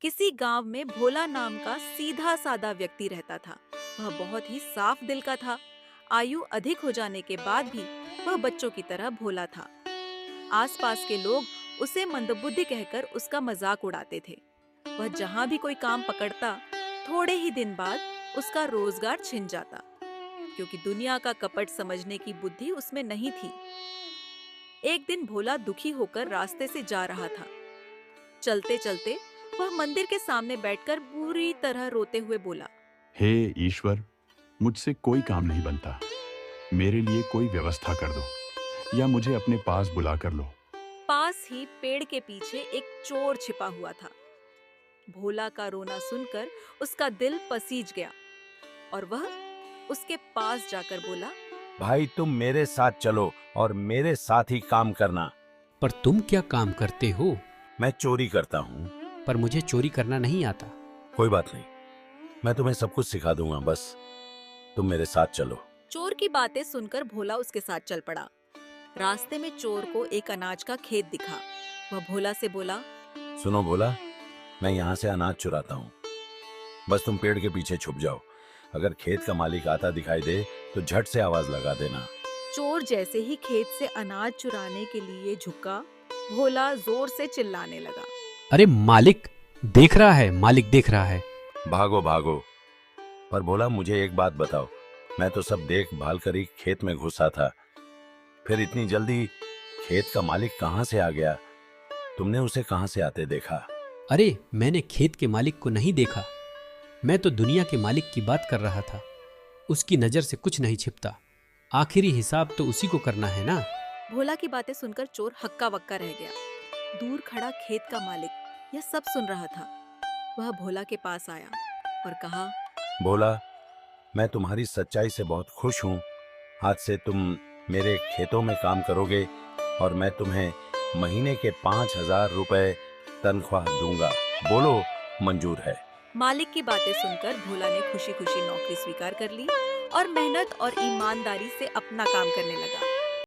किसी गांव में भोला नाम का सीधा साधा व्यक्ति रहता था। वह बहुत ही साफ दिल का था। आयु अधिक हो जाने के बाद भी वह बच्चों की तरह भोला था। आसपास के लोग उसे मंदबुद्धि कहकर उसका मजाक उड़ाते थे। वह जहां भी कोई काम पकड़ता, थोड़े ही दिन बाद उसका रोजगार छिन जाता, क्योंकि दुनिया का कपट समझने की बुद्धि उसमें नहीं थी। एक दिन भोला दुखी होकर रास्ते से जा रहा था। चलते चलते वह मंदिर के सामने बैठकर बुरी तरह रोते हुए बोला। हे ईश्वर, मुझसे कोई काम नहीं बनता। मेरे लिए कोई व्यवस्था कर दो या मुझे अपने पास बुला कर लो। पास ही पेड़ के पीछे एक चोर छिपा हुआ था। भोला का रोना सुनकर उसका दिल पसीज गया और वह उसके पास जाकर बोला। भाई, तुम मेरे साथ चलो और मेरे साथ ही काम करना। पर तुम क्या काम करते हो? मैं चोरी करता हूँ। पर मुझे चोरी करना नहीं आता। कोई बात नहीं, मैं तुम्हें सब कुछ सिखा दूंगा, बस तुम मेरे साथ चलो। चोर की बातें सुनकर भोला उसके साथ चल पड़ा। रास्ते में चोर को एक अनाज का खेत दिखा। वह भोला से बोला। सुनो भोला, मैं यहाँ से अनाज चुराता हूँ, बस तुम पेड़ के पीछे छुप जाओ। अगर खेत का मालिक आता दिखाई दे तो झट से आवाज लगा देना। चोर जैसे ही खेत से अनाज चुराने के लिए झुका, भोला जोर से चिल्लाने लगा। अरे मालिक देख रहा है, मालिक देख रहा है। भागो भागो। पर भोला, मुझे एक बात बताओ, मैं तो सब देख भाल कर ही खेत में घुसा था, फिर इतनी जल्दी खेत का मालिक कहाँ से आ गया? तुमने उसे कहाँ से आते देखा? अरे मैंने खेत के मालिक को नहीं देखा, मैं तो दुनिया के मालिक की बात कर रहा था। उसकी नजर से कुछ नहीं छिपता, आखिरी हिसाब तो उसी को करना है ना। भोला की बातें सुनकर चोर हक्का बक्का रह गया। दूर खड़ा खेत का मालिक यह सब सुन रहा था। वह भोला के पास आया और कहा। भोला, मैं तुम्हारी सच्चाई से बहुत खुश हूँ। आज से तुम मेरे खेतों में काम करोगे और मैं तुम्हें महीने के 5,000 रुपए तनख्वाह दूंगा। बोलो, मंजूर है? मालिक की बातें सुनकर भोला ने खुशी खुशी नौकरी स्वीकार कर ली और मेहनत और ईमानदारी से अपना काम करने लगा।